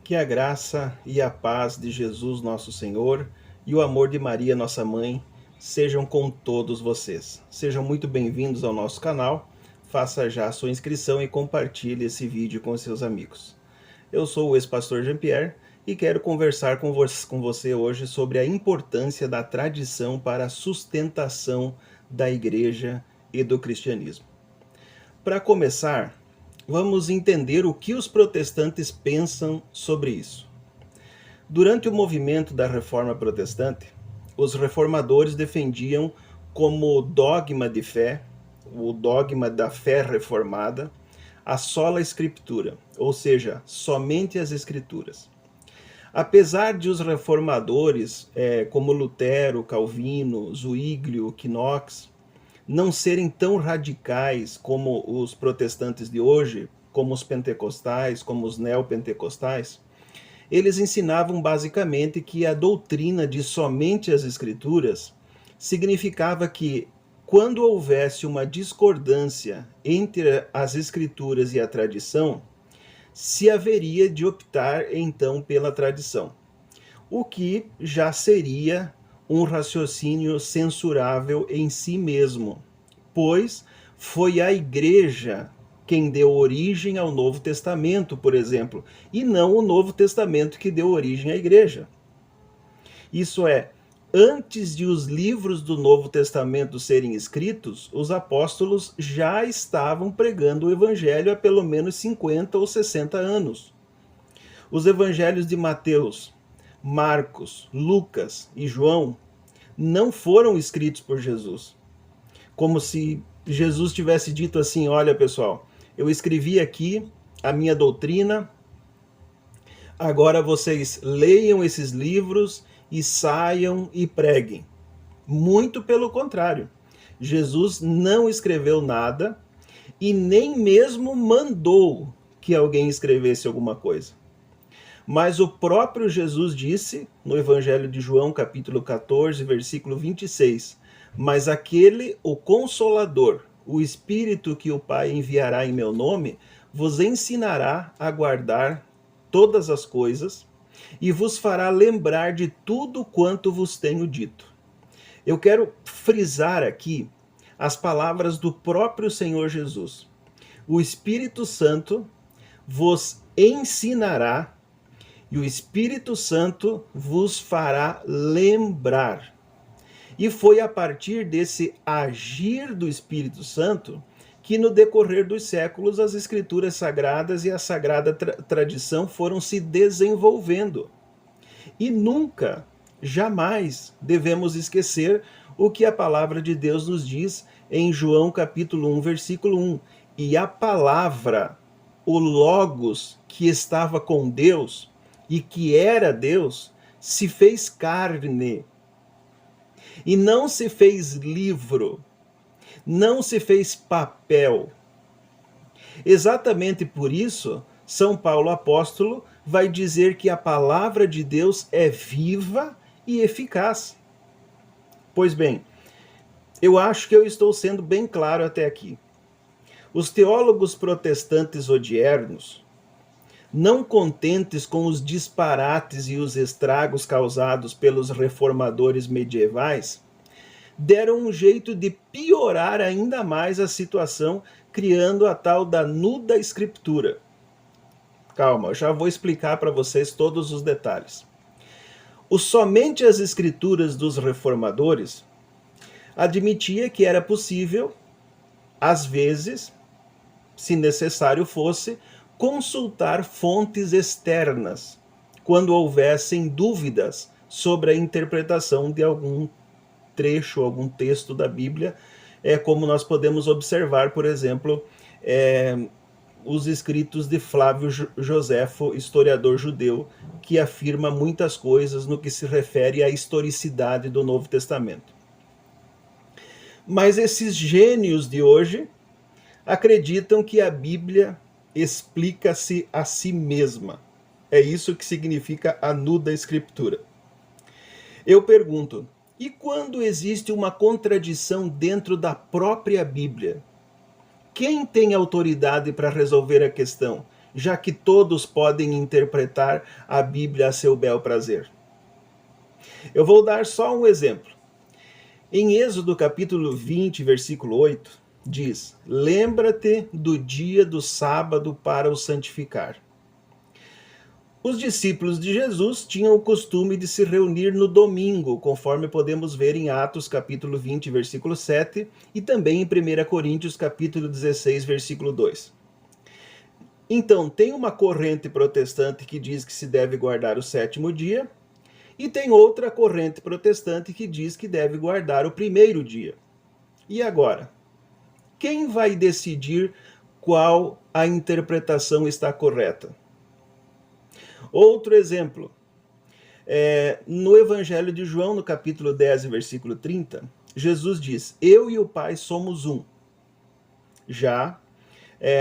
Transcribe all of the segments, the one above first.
Que a graça e a paz de Jesus nosso Senhor e o amor de Maria nossa mãe sejam com todos vocês. Sejam muito bem-vindos ao nosso canal. Faça já a sua inscrição e compartilhe esse vídeo com seus amigos. Eu sou o ex-pastor Jean-Pierre e quero conversar com você hoje sobre a importância da tradição para a sustentação da igreja e do cristianismo. Para começar, vamos entender o que os protestantes pensam sobre isso. Durante o movimento da Reforma Protestante, os reformadores defendiam como dogma de fé, o dogma da fé reformada, a sola Escritura, ou seja, somente as Escrituras. Apesar de os reformadores, como Lutero, Calvino, Zwinglio, Knox, não serem tão radicais como os protestantes de hoje, como os pentecostais, como os neopentecostais, eles ensinavam basicamente que a doutrina de somente as Escrituras significava que, quando houvesse uma discordância entre as Escrituras e a tradição, se haveria de optar então pela tradição, o que já seria um raciocínio censurável em si mesmo, pois foi a igreja quem deu origem ao Novo Testamento, por exemplo, e não o Novo Testamento que deu origem à igreja. Isso é, antes de os livros do Novo Testamento serem escritos, os apóstolos já estavam pregando o evangelho há pelo menos 50 ou 60 anos. Os evangelhos de Mateus, Marcos, Lucas e João não foram escritos por Jesus. Como se Jesus tivesse dito assim: olha pessoal, eu escrevi aqui a minha doutrina, agora vocês leiam esses livros e saiam e preguem. Muito pelo contrário, Jesus não escreveu nada e nem mesmo mandou que alguém escrevesse alguma coisa. Mas o próprio Jesus disse, no Evangelho de João, capítulo 14, versículo 26, mas aquele, o Consolador, o Espírito que o Pai enviará em meu nome, vos ensinará a guardar todas as coisas e vos fará lembrar de tudo quanto vos tenho dito. Eu quero frisar aqui as palavras do próprio Senhor Jesus. O Espírito Santo vos ensinará e o Espírito Santo vos fará lembrar. E foi a partir desse agir do Espírito Santo que no decorrer dos séculos as Escrituras Sagradas e a Sagrada Tradição foram se desenvolvendo. E nunca, jamais devemos esquecer o que a palavra de Deus nos diz em João capítulo 1, versículo 1. E a palavra, o Logos que estava com Deus, e que era Deus, se fez carne. E não se fez livro, não se fez papel. Exatamente por isso, São Paulo apóstolo vai dizer que a palavra de Deus é viva e eficaz. Pois bem, eu acho que eu estou sendo bem claro até aqui. Os teólogos protestantes odiernos, não contentes com os disparates e os estragos causados pelos reformadores medievais, deram um jeito de piorar ainda mais a situação, criando a tal da nuda escritura. Calma, eu já vou explicar para vocês todos os detalhes. Somente as escrituras dos reformadores admitia que era possível, às vezes, se necessário fosse, consultar fontes externas quando houvessem dúvidas sobre a interpretação de algum trecho, algum texto da Bíblia, como nós podemos observar, por exemplo, os escritos de Flávio Joséfo, historiador judeu, que afirma muitas coisas no que se refere à historicidade do Novo Testamento. Mas esses gênios de hoje acreditam que a Bíblia explica-se a si mesma. É isso que significa a nuda escritura. Eu pergunto, e quando existe uma contradição dentro da própria Bíblia? Quem tem autoridade para resolver a questão? já que todos podem interpretar a Bíblia a seu bel prazer? Eu vou dar só um exemplo. Em Êxodo capítulo 20, versículo 8, diz: lembra-te do dia do sábado para o santificar. Os discípulos de Jesus tinham o costume de se reunir no domingo, conforme podemos ver em Atos capítulo 20, versículo 7, e também em 1 Coríntios capítulo 16, versículo 2. Então, tem uma corrente protestante que diz que se deve guardar o sétimo dia, e tem outra corrente protestante que diz que deve guardar o primeiro dia. E agora? Quem vai decidir qual a interpretação está correta? Outro exemplo, no Evangelho de João, no capítulo 10, versículo 30, Jesus diz: eu e o Pai somos um. Já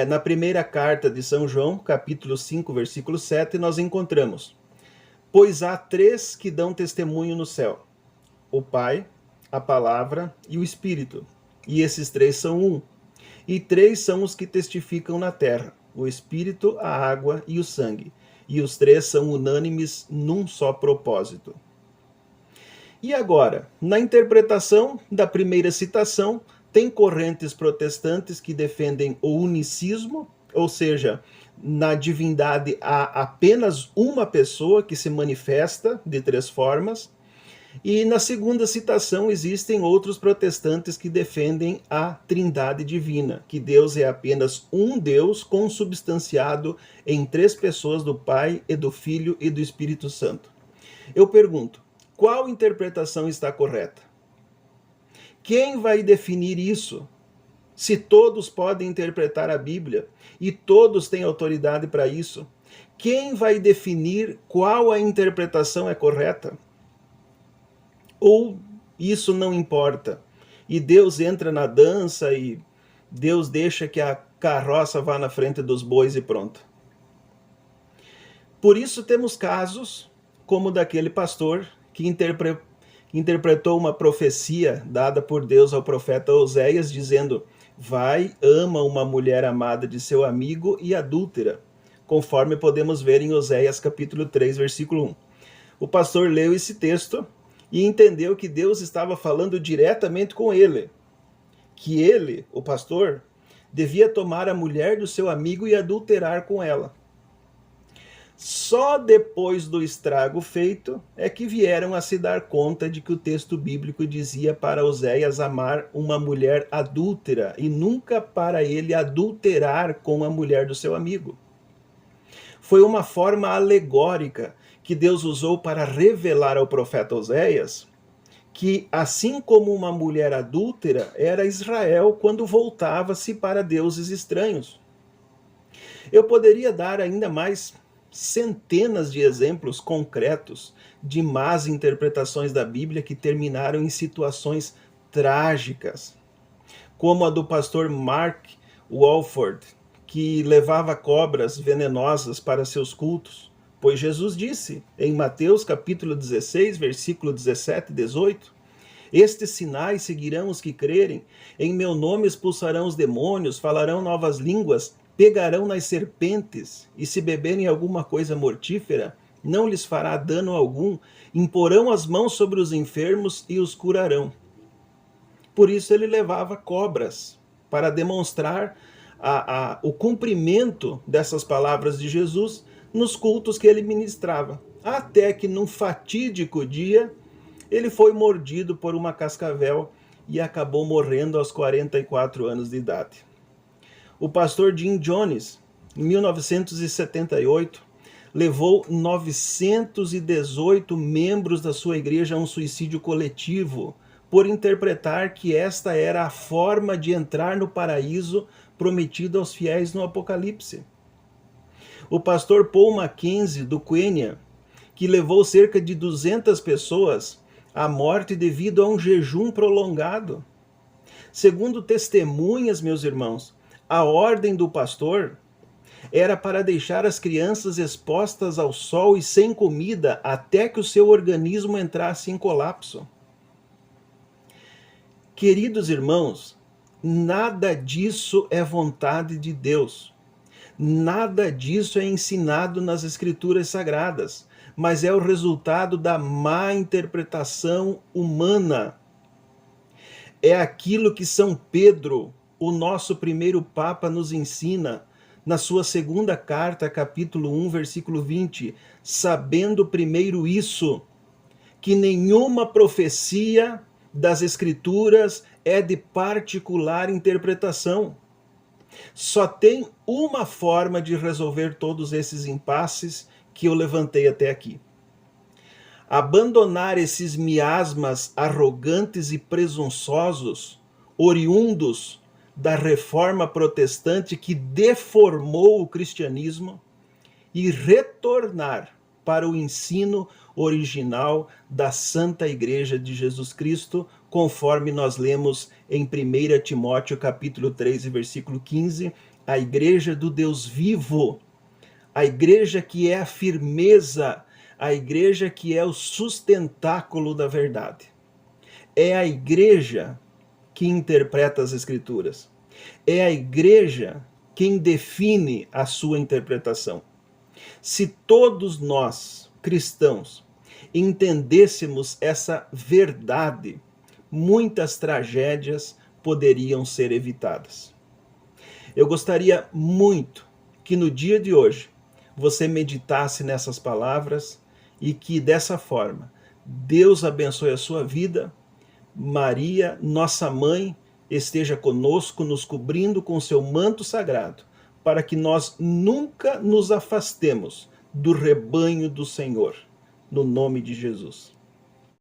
na primeira carta de São João, capítulo 5, versículo 7, nós encontramos: pois há três que dão testemunho no céu: o Pai, a Palavra e o Espírito. E esses três são um. E três são os que testificam na terra: o Espírito, a água e o sangue. E os três são unânimes num só propósito. E agora, na interpretação da primeira citação, tem correntes protestantes que defendem o unicismo, ou seja, na divindade há apenas uma pessoa que se manifesta de três formas. E na segunda citação existem outros protestantes que defendem a trindade divina, que Deus é apenas um Deus consubstanciado em três pessoas, do Pai e do Filho e do Espírito Santo. Eu pergunto, qual interpretação está correta? Quem vai definir isso? Se todos podem interpretar a Bíblia e todos têm autoridade para isso, quem vai definir qual a interpretação é correta? Ou isso não importa? E Deus entra na dança e Deus deixa que a carroça vá na frente dos bois e pronto. Por isso temos casos como daquele pastor que interpretou uma profecia dada por Deus ao profeta Oséias, dizendo: vai, ama uma mulher amada de seu amigo e adúltera, conforme podemos ver em Oséias capítulo 3, versículo 1. O pastor leu esse texto e entendeu que Deus estava falando diretamente com ele, que ele, o pastor, devia tomar a mulher do seu amigo e adulterar com ela. Só depois do estrago feito é que vieram a se dar conta de que o texto bíblico dizia para Oséias amar uma mulher adúltera e nunca para ele adulterar com a mulher do seu amigo. Foi uma forma alegórica que Deus usou para revelar ao profeta Oséias que, assim como uma mulher adúltera, era Israel quando voltava-se para deuses estranhos. Eu poderia dar ainda mais centenas de exemplos concretos de más interpretações da Bíblia que terminaram em situações trágicas, como a do pastor Mark Walford, que levava cobras venenosas para seus cultos, pois Jesus disse em Mateus capítulo 16, versículo 17 e 18, estes sinais seguirão os que crerem, em meu nome expulsarão os demônios, falarão novas línguas, pegarão nas serpentes, e se beberem alguma coisa mortífera, não lhes fará dano algum, imporão as mãos sobre os enfermos e os curarão. Por isso ele levava cobras, para demonstrar o cumprimento dessas palavras de Jesus nos cultos que ele ministrava. Até que num fatídico dia, ele foi mordido por uma cascavel e acabou morrendo aos 44 anos de idade. O pastor Jim Jones, em 1978, levou 918 membros da sua igreja a um suicídio coletivo, por interpretar que esta era a forma de entrar no paraíso prometido aos fiéis no Apocalipse. O pastor Paul Mackenzie, do Quênia, que levou cerca de 200 pessoas à morte devido a um jejum prolongado. Segundo testemunhas, meus irmãos, a ordem do pastor era para deixar as crianças expostas ao sol e sem comida até que o seu organismo entrasse em colapso. Queridos irmãos, nada disso é vontade de Deus. Nada disso é ensinado nas Escrituras Sagradas, mas é o resultado da má interpretação humana. É aquilo que São Pedro, o nosso primeiro Papa, nos ensina na sua segunda carta, capítulo 1, versículo 20, sabendo primeiro isso, que nenhuma profecia das Escrituras é de particular interpretação. Só tem uma forma de resolver todos esses impasses que eu levantei até aqui. Abandonar esses miasmas arrogantes e presunçosos, oriundos da reforma protestante que deformou o cristianismo, e retornar para o ensino original da Santa Igreja de Jesus Cristo, conforme nós lemos em 1 Timóteo capítulo 3, versículo 15, a Igreja do Deus vivo, a Igreja que é a firmeza, a Igreja que é o sustentáculo da verdade. É a Igreja que interpreta as Escrituras. É a Igreja quem define a sua interpretação. Se todos nós, cristãos, entendêssemos essa verdade, muitas tragédias poderiam ser evitadas. Eu gostaria muito que no dia de hoje você meditasse nessas palavras e que dessa forma Deus abençoe a sua vida, Maria, nossa mãe, esteja conosco, nos cobrindo com seu manto sagrado, para que nós nunca nos afastemos do rebanho do Senhor, no nome de Jesus.